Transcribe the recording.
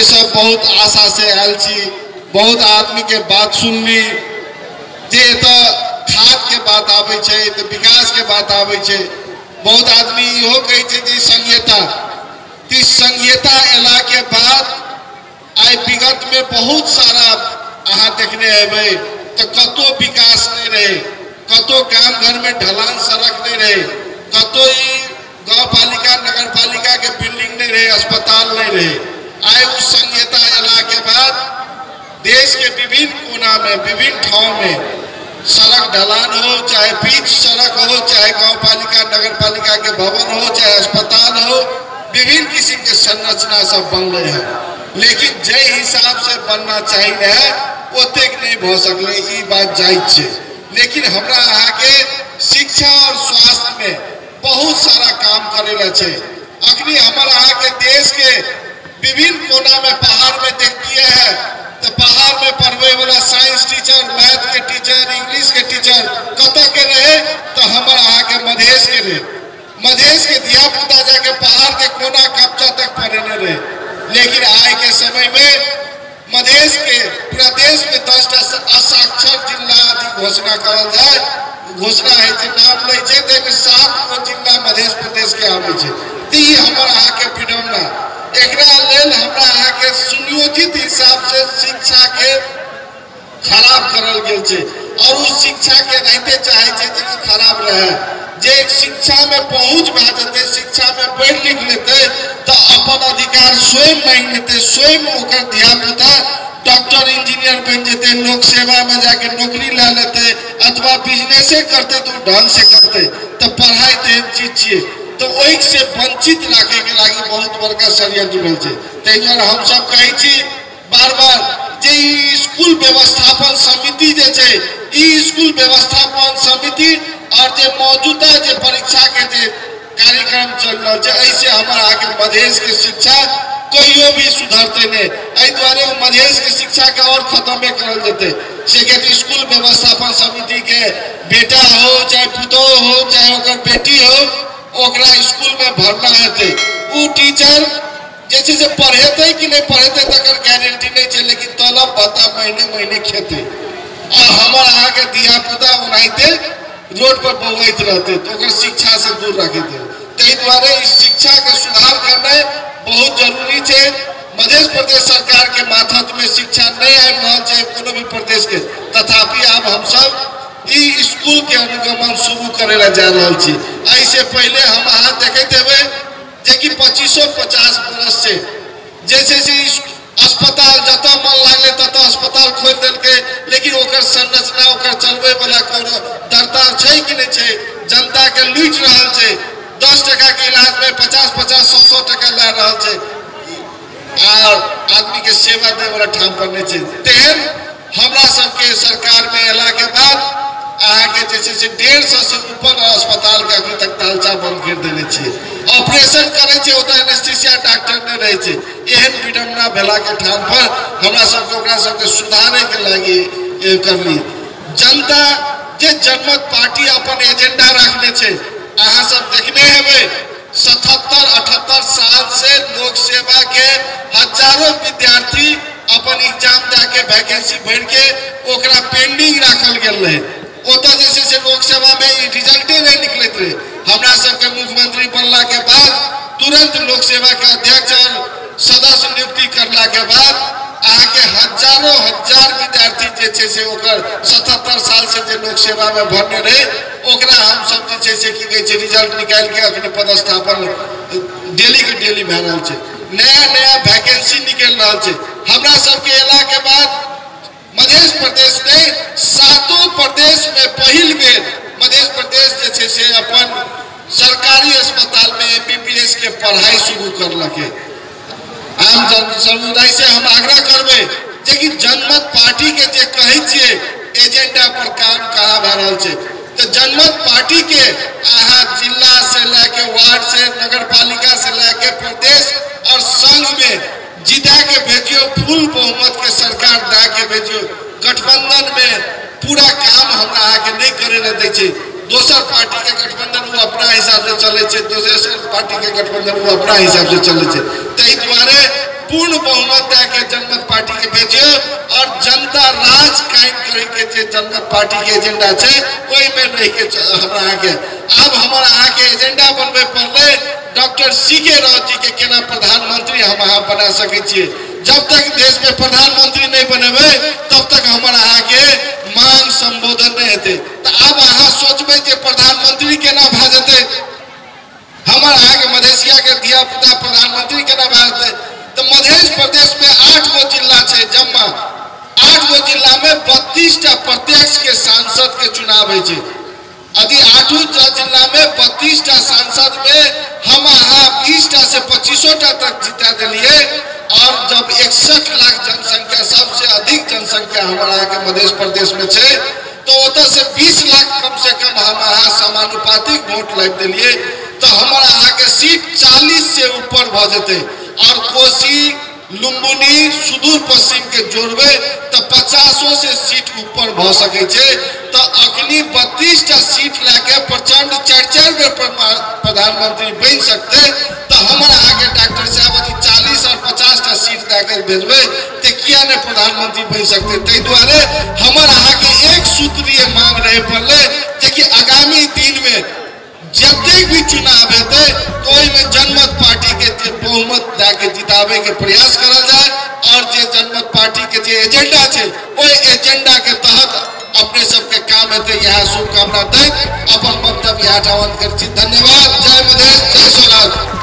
सब बहुत आशा से आयल छी, बहुत आदमी के बात सुनली जे तो खाद के बात आवे छे, तो विकास के बात आवे छे। बहुत आदमी इहो कहे छे जे संघीयता एला के बाद आई विगत में बहुत सारा अहाँ देखने हेबै तो कतो विकास नहीं रहे, कतो गांव घर में ढलान सड़क नहीं रहे, कतो गाँव पालिका नगर पालिका के बिल्डिंग नहीं रहे, अस्पताल नहीं रहे। आए उस संघीयता एला के बाद देश के विभिन्न कोना में विभिन्न ठाव में सड़क ढलान हो, चाहे बीच सड़क हो, चाहे गाँव पालिका नगर पालिका के भवन हो, चाहे अस्पताल हो, विभिन्न किस्म के संरचना सब बन रहे हैं। लेकिन जे हिसाब से बनना चाहिए ओतेक नहीं भ सकले, ई बात जायज छे। लेकिन हमरा अहाँ के शिक्षा और स्वास्थ्य में बहुत सारा काम करेला छे। अखनी हमर अहाँ के देश के विभिन्न कोना में पहाड़ में देखिए है तो पहाड़ में पढ़वे वाला साइंस टीचर, मैथ के टीचर, इंग्लिश के टीचर कत के रहे तो हमर अहाँ के मधेश के रहे। मधेश के धिया पुता जाके पहाड़ के कोना कब्जा तक पढ़ने रहे। लेकिन आय के समय में मधेश के पूरा देश में 10टा असाक्षर जिला आदि घोषणा करल जाए, घोषणा है जे नाम ले छे ते 7 जिला मध्य प्रदेश के आवे छे। ती हमर अहाँ के विडम्बना एकरा लेल हमरा अहाँ के सुनियोजित हिसाब से शिक्षा के खराब करल गेल छे और उस शिक्षा के रहते चाहे छे जे खराब रहे। जे शिक्षा में पहुंच भा जते, शिक्षा में पढ़ लिख लेते तो अपन अधिकार स्वयं मांग लेते, स्वयं ओकर धिया पुता डॉक्टर इंजीनियर बन जेते, लोक सेवा में जाके नौकरी ला लेते अथवा बिजनेसे करते तो ढंग से करते। तो पढ़ाई तो एक चीज छे तो ओहि से वंचित रखे के लागी बहुत बड़का षड्यंत्र भेल छे। तै दुआरे हम सब कहै छी बार-बार जे स्कूल व्यवस्थापन समिति जे छे, ई स्कूल व्यवस्थापन समिति और जे मौजूदा जे परीक्षा के जे कार्यक्रम चल रहा है ऐसे हमारा आगे मधेश के शिक्षा कहियो भी सुधरते नहीं। आई द्वारे मधेश के शिक्षा के और खत्म करल जेते से के स्कूल व्यवस्थापन समिति के बेटा हो चाहे पुतौ हो चाहे ओकर बेटी हो ओकरा स्कूल में भरना हेते। उ टीचर जैसे से पढ़ेते कि नहीं पढ़ेते तकर गारंटी नहीं छे, लेकिन तलब भत्ता महीने महीने खेते और हमार अहाँ के धिया पुता उनाइते रोड पर बौआइत रहते तो ओकर शिक्षा से दूर रखे थे। तै द्वारे इस शिक्षा के सुधार करना बहुत जरूरी छे। मध्य प्रदेश सरकार के माथत में शिक्षा नहीं आबि रहल छे कोनो भी प्रदेश के, तथापि अब हम सब ई स्कूल के अनुगमन शुरू करे ला जा रहल छी। ऐसे पहले हम अहाँ देखैत हेबै जे कि 2550 बरस से जैसे अस्पताल जत मन लागले तत अस्पताल खोल देलके, लेकिन ओकर संरचना ओकर चलवे वाला कोनो दरता छै कि नहीं छै। जनता के लूट रहल छै, 10 टका के इलाज में 50-50 100 टका ला रहल छै और आदमी के सेवा दे वाला ठाम पर नहीं छै। तेहन हमरा सबके सरकार में एला के बाद अहाँ के जैसे 150 से ऊपर अस्पताल के अभी तक तालचा बंद कर देने छे। ऑपरेशन करे छे ओता एनेस्थीसिया डॉक्टर नहीं रहे छे। एहन विडम्बना भेला के ठाम पर हमरा सबके ओकरा सबके सुधारे के लागी करली। जनता जे जनमत पार्टी अपन एजेंडा रखने छे, अहाँ सब देखने हेबै 77-78 साल से लोक सेवा के हजारों विद्यार्थी अपन एग्जाम जाके वैकेंसी भर के ओकरा पेंडिंग रखल गेल रहे। ओता जैसे से लोक सेवा में रिजल्टे नहीं निकलत रहे। हमरा सबके मुख्यमंत्री बनला के बाद तुरंत लोक सेवा के अध्यक्ष और सदस्य नियुक्ति करला के बाद अहाँ के हजारों हजार विद्यार्थी जे छे से ओकर 77 साल से जे लोक सेवा में भरने रहे ओकरा हम सब जे छे से की कहै छे रिजल्ट निकाल के अखने पदस्थापन डेली के डेली भ रहल छे। नया वैकेंसी निकल रहल छे। हमरा सबके एला के बाद मध्य प्रदेश ने 7 प्रदेश में पहिल बेर मध्य प्रदेश जे छे से अपन सरकारी अस्पताल में एमबीबीएस के पढ़ाई शुरू करलके। आम जन समुदाय से हम आग्रह करबे जे कि जनमत पार्टी के जे कहै छिए एजेंडा पर काम करा भ रहल छे तो जनमत पार्टी के आहा जिला से लेके वार्ड से नगर पालिका से लेके प्रदेश और संघ में जिता के भेजियो, फुल बहुमत के सरकार दा के भेजियो। गठबंधन में पूरा काम हमरा आगे नहीं करे न दै छे। दोसर पार्टी के गठबंधन वो अपना हिसाब से चले छे, दोसर पार्टी के गठबंधन वो अपना हिसाब से चले छे। तै द्वारे पूर्ण बहुमत दे के जनमत पार्टी के भेजियो और जनता राज कायम करे के जे जनमत पार्टी के एजेंडा छे ओई में रह के हमरा आगे अब हमारा आगे एजेंडा बनबे पड़ले डॉक्टर सीके राव जी के केना प्रधानमंत्री हम अहाँ बना सके छिए। जब तक देश में प्रधानमंत्री नहीं बनेबे तब तक हमारा आगे मांग संबोधन नहीं हेते। तो अब अहाँ सोचबे जे प्रधानमंत्री केना भ जेते हमारा आगे मधेसिया के दिया पुता प्रधानमंत्री केना भ जेते। तो मध्य प्रदेश में 8 गो जिला छे जम्मा 8 गो जिला में 32 टा प्रत्यक्ष के सांसद के चुनाव है छे। यदि 8 जिला में 32 टा सांसद में हम अहाँ 20 टा से 25 टा तक जीता दिलिए और जब 61 लाख जनसंख्या सबसे अधिक जनसंख्या हमारा के मध्य प्रदेश में छे तो उधर से 20 लाख कम से कम हम अहाँ समानुपातिक वोट लग दिलिए तो हमारा अहाँ के सीट 40 से ऊपर भ जेते और कोसी लुम्बिनी सुदूर पश्चिम के जोड़बे तो 50 से सीट ऊपर भ सके छे। तो अखनी 32 टा सीट लेके प्रचंड 4-4 बेर प्रधानमंत्री बन सकते तो हमारा आगे डॉक्टर साहब यदि 40 और 50 टा सीट देकर भेजबे तो किया ने प्रधानमंत्री बन सकते। ते द्वारे हमारा आगे एक सूत्रीय मांग रहे पड़ले कि आगामी दिन में जते भी चुनाव हेते तो में जनमत पार्टी के बहुमत देके जितावे के प्रयास करल जाए और जे जनमत पार्टी के जे एजेंडा छे ओई एजेंडा के तहत अपने सबके काम हेते। यह शुभकामना दे अपन वक्तव्य यहाँ कर छी। धन्यवाद। जय मधेश, जय सोनार।